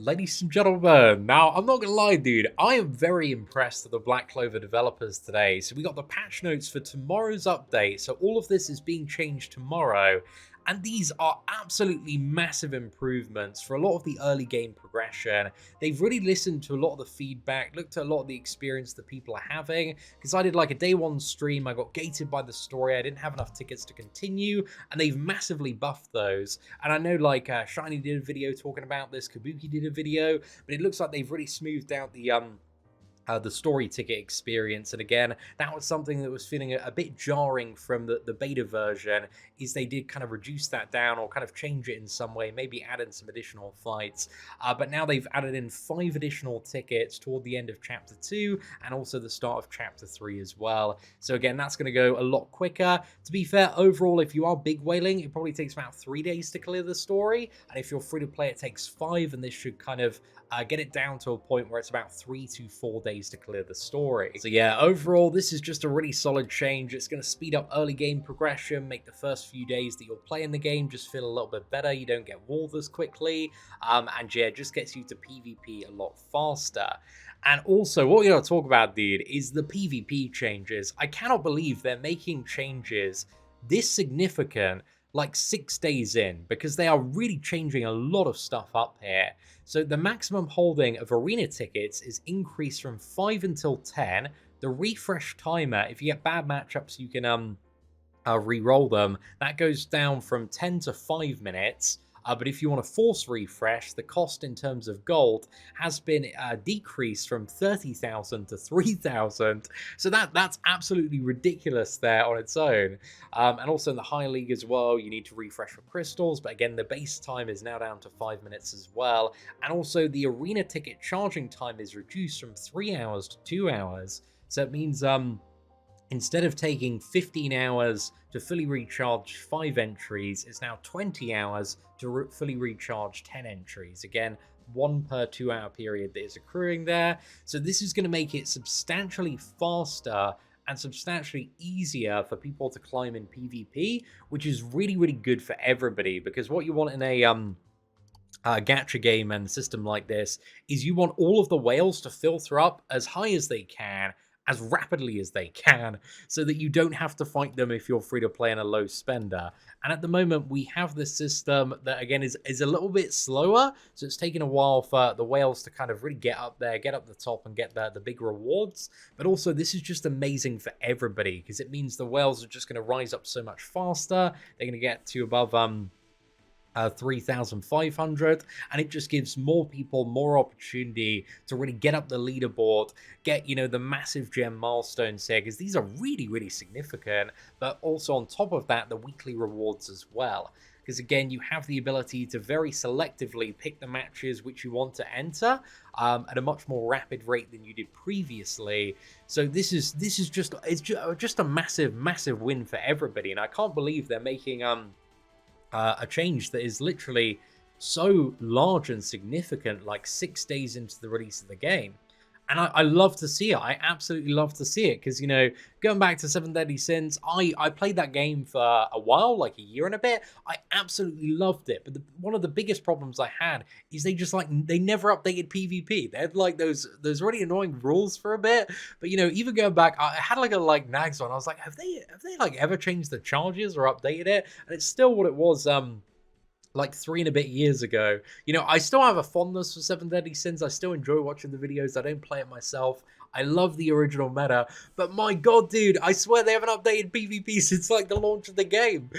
Ladies and gentlemen, now I'm not gonna lie, dude, I am very impressed with the Black Clover developers today. So we got the patch notes for tomorrow's update. So all of this is being changed tomorrow. And these are absolutely massive improvements for a lot of the early game progression. They've really listened to a lot of the feedback, looked at a lot of the experience that people are having. Because I did like a day one stream, I got gated by the story, I didn't have enough tickets to continue, and they've massively buffed those. And I know like Shiny did a video talking about this, Kabuki did a video, but it looks like they've really smoothed out the story ticket experience. And again, that was something that was feeling a bit jarring from the beta version, is they did kind of reduce that down or kind of change it in some way, maybe add in some additional fights. But now they've added in 5 additional tickets toward the end of Chapter 2 and also the start of Chapter 3 as well. So again, that's going to go a lot quicker. To be fair, overall, if you are big whaling, it probably takes about 3 days to clear the story. And if you're free to play, it takes 5, and this should kind of get it down to a point where it's about 3 to 4 days to clear the story. So yeah, overall, this is just a really solid change. It's going to speed up early game progression, make the first few days that you're playing the game just feel a little bit better. You don't get walled as quickly, and yeah, just gets you to PvP a lot faster. And also, what we're going to talk about, dude, is the PvP changes. I cannot believe they're making changes this significant like 6 days in, because they are really changing a lot of stuff up here. So the maximum holding of arena tickets is increased from 5 until 10. The refresh timer, if you get bad matchups, you can re-roll them. That goes down from 10 to 5 minutes. But if you want to force refresh, the cost in terms of gold has been decreased from 30,000 to 3,000. So that's absolutely ridiculous there on its own. And also in the high league as well, you need to refresh for crystals. But again, the base time is now down to 5 minutes as well. And also the arena ticket charging time is reduced from 3 hours to 2 hours. So it means instead of taking 15 hours to fully recharge 5 entries, it's now 20 hours to fully recharge 10 entries. Again, 1 per 2 hour period that is accruing there. So this is going to make it substantially faster and substantially easier for people to climb in PvP, which is really, really good for everybody, because what you want in a gacha game and system like this is you want all of the whales to filter up as high as they can, as rapidly as they can, so that you don't have to fight them if you're free to play and a low spender. And at the moment, we have this system that, again, is a little bit slower, so it's taking a while for the whales to kind of really get up there, get up the top, and get the big rewards. But also, this is just amazing for everybody, because it means the whales are just going to rise up so much faster. They're going to get to above 3,500, and it just gives more people more opportunity to really get up the leaderboard, get, you know, the massive gem milestones here, because these are really, really significant. But also on top of that, the weekly rewards as well, because again, you have the ability to very selectively pick the matches which you want to enter at a much more rapid rate than you did previously. So this is just a massive win for everybody, and I can't believe they're making a change that is literally so large and significant, like 6 days into the release of the game. And I love to see it. I absolutely love to see it, because, you know, going back to Seven Deadly Sins, I played that game for a while, like a year and a bit. I absolutely loved it. But one of the biggest problems I had is they never updated PvP. They had like those really annoying rules for a bit. But, you know, even going back, I had like a Nags one. I was like, have they like ever changed the charges or updated it? And it's still what it was like 3 and a bit years ago. You know, I still have a fondness for Seven Deadly Sins. I still enjoy watching the videos. I don't play it myself. I love the original meta, but my god, dude, I swear they haven't updated PvP since like the launch of the game.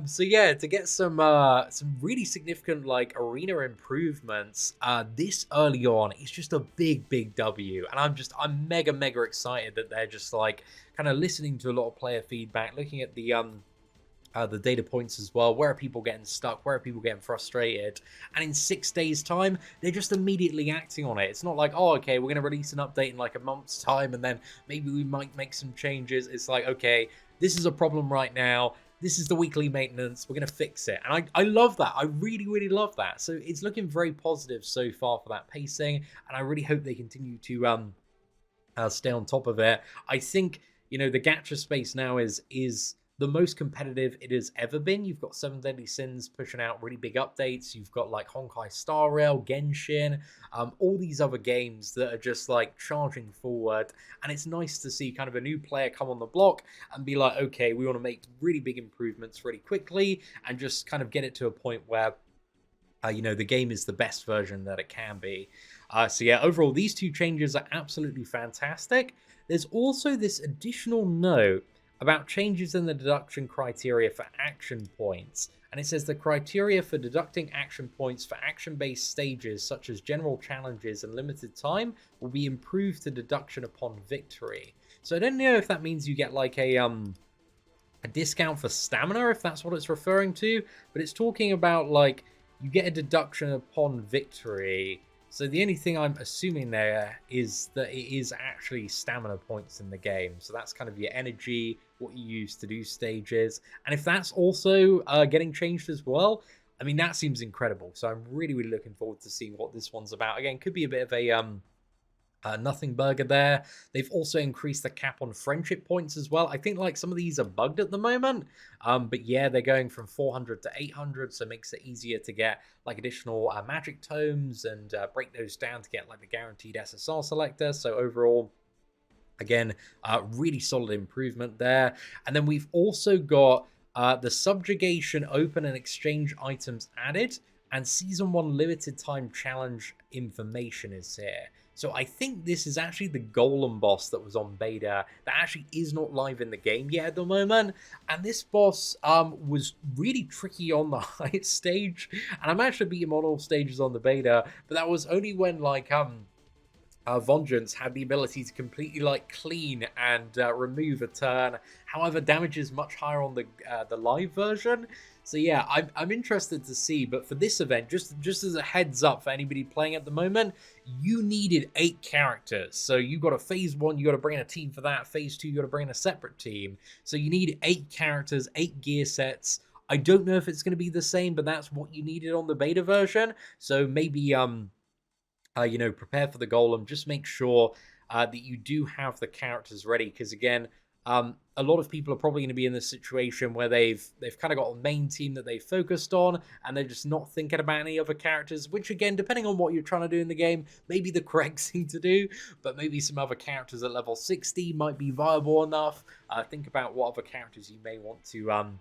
So yeah, to get some really significant like arena improvements this early on, it's just a big W, and I'm mega excited that they're just like kind of listening to a lot of player feedback, looking at the data points as well. Where are people getting stuck? Where are people getting frustrated? And in 6 days' time, they're just immediately acting on it. It's not like, oh, okay, we're going to release an update in like a month's time, and then maybe we might make some changes. It's like, okay, this is a problem right now. This is the weekly maintenance. We're going to fix it. And I love that. I really love that. So it's looking very positive so far for that pacing, and I really hope they continue to stay on top of it. I think, you know, the gacha space now is the most competitive it has ever been. You've got Seven Deadly Sins pushing out really big updates. You've got like Honkai Star Rail, Genshin, all these other games that are just like charging forward. And it's nice to see kind of a new player come on the block and be like, okay, we want to make really big improvements really quickly and just kind of get it to a point where the game is the best version that it can be. So yeah, overall, these two changes are absolutely fantastic. There's also this additional note about changes in the deduction criteria for action points. And it says the criteria for deducting action points for action-based stages such as general challenges and limited time will be improved to deduction upon victory. So I don't know if that means you get like a discount for stamina, if that's what it's referring to, but it's talking about like you get a deduction upon victory. So the only thing I'm assuming there is that it is actually stamina points in the game. So that's kind of your energy, what you use to do stages. And if that's also getting changed as well, I mean, that seems incredible. So I'm really, really looking forward to seeing what this one's about. Again, could be a bit of a nothing burger there. They've also increased the cap on friendship points as well. I think like some of these are bugged at the moment, but yeah, they're going from 400 to 800, so it makes it easier to get like additional magic tomes and break those down to get like the guaranteed SSR selector. So overall, again, really solid improvement there. And then we've also got the subjugation open and exchange items added, and Season 1 limited time challenge information is here. So I think this is actually the Golem boss that was on beta that actually is not live in the game yet at the moment. And this boss was really tricky on the highest stage. And I'm actually beating him on all stages on the beta, but that was only when like Vengeance had the ability to completely like clean and remove a turn. However, damage is much higher on the live version. So yeah, I'm interested to see. But for this event, just as a heads up for anybody playing at the moment, you needed 8 characters. So you got a phase 1, you got to bring in a team for that. Phase 2, you got to bring in a separate team. So you need 8 characters, 8 gear sets. I don't know if it's going to be the same, but that's what you needed on the beta version. So maybe prepare for the Golem. Just make sure that you do have the characters ready, because again, a lot of people are probably going to be in this situation where they've kind of got a main team that they focused on, and they're just not thinking about any other characters, which again, depending on what you're trying to do in the game, may be the correct thing to do, but maybe some other characters at level 60 might be viable enough. Think about what other characters you may want to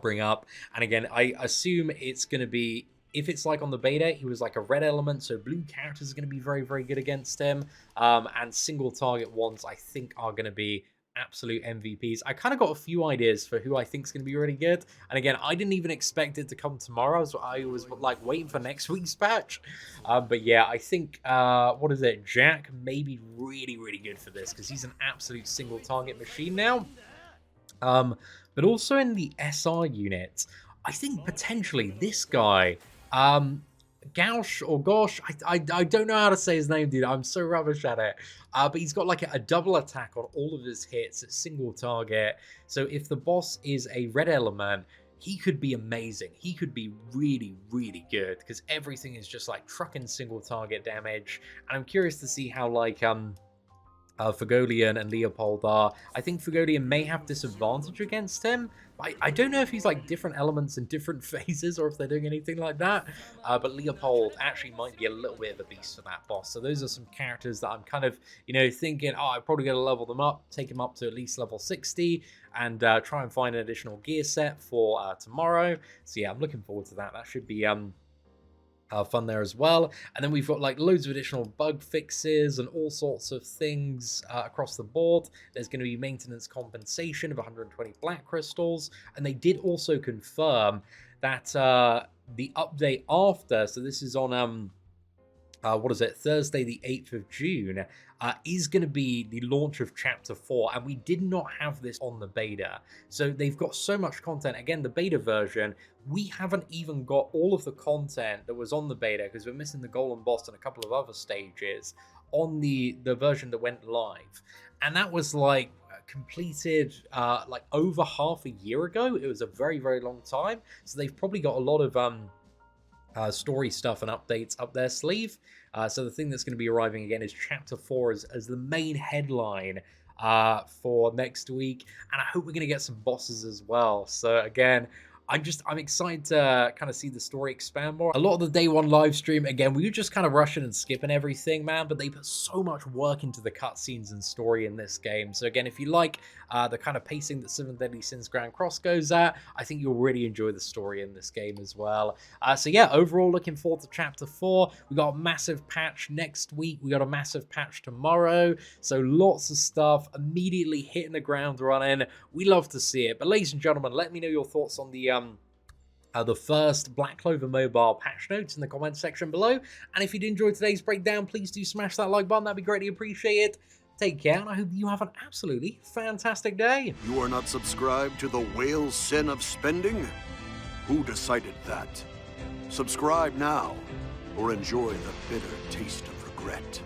bring up. And again, I assume it's going to be, if it's like on the beta, he was like a red element, so blue characters are going to be very, very good against him. And single target ones, I think, are going to be absolute MVPs. I kind of got a few ideas for who I think is going to be really good. And again, I didn't even expect it to come tomorrow, so I was like waiting for next week's patch. But yeah, I think, what is it? Jack may be really, really good for this, because he's an absolute single target machine now. But also in the SR unit, I think potentially this guy, Gaush or Gosh, I don't know how to say his name, dude. I'm so rubbish at it. But he's got like a double attack on all of his hits at single target. So if the boss is a red element, he could be amazing. He could be really, really good, because everything is just like trucking single target damage. And I'm curious to see how like Fagolian and Leopold are. I think Fagolian may have disadvantage against him. I don't know if he's like different elements in different phases, or if they're doing anything like that. But Leopold actually might be a little bit of a beast for that boss. So those are some characters that I'm kind of, thinking, I'm probably going to level them up, take them up to at least level 60, and try and find an additional gear set for tomorrow. So yeah, I'm looking forward to that. That should be fun there as well. And then we've got like loads of additional bug fixes and all sorts of things across the board. There's going to be maintenance compensation of 120 black crystals, and they did also confirm that the update after, so this is on Thursday the 8th of June, is going to be the launch of Chapter 4, and we did not have this on the beta. So they've got so much content. Again, the beta version, we haven't even got all of the content that was on the beta, because we're missing the Golem boss and a couple of other stages on the version that went live. And that was like completed like over half a year ago. It was a very, very long time. So they've probably got a lot of story stuff and updates up their sleeve. So the thing that's going to be arriving again is Chapter 4 as the main headline for next week, and I hope we're going to get some bosses as well. So again, I'm excited to kind of see the story expand more. A lot of the day one live stream, again, we were just kind of rushing and skipping everything, man, but they put so much work into the cutscenes and story in this game. So again, if you like the kind of pacing that Seven Deadly Sins Grand Cross goes at, I think you'll really enjoy the story in this game as well. So yeah, overall, looking forward to Chapter 4. We got a massive patch next week. We got a massive patch tomorrow. So lots of stuff immediately hitting the ground running. We love to see it. But ladies and gentlemen, let me know your thoughts on the first Black Clover mobile patch notes in the comment section below. And if you did enjoy today's breakdown, please do smash that like button. That'd be greatly appreciated. Take care, and I hope you have an absolutely fantastic day. You are not subscribed to the whale sin of spending? Who decided that? Subscribe now, or enjoy the bitter taste of regret.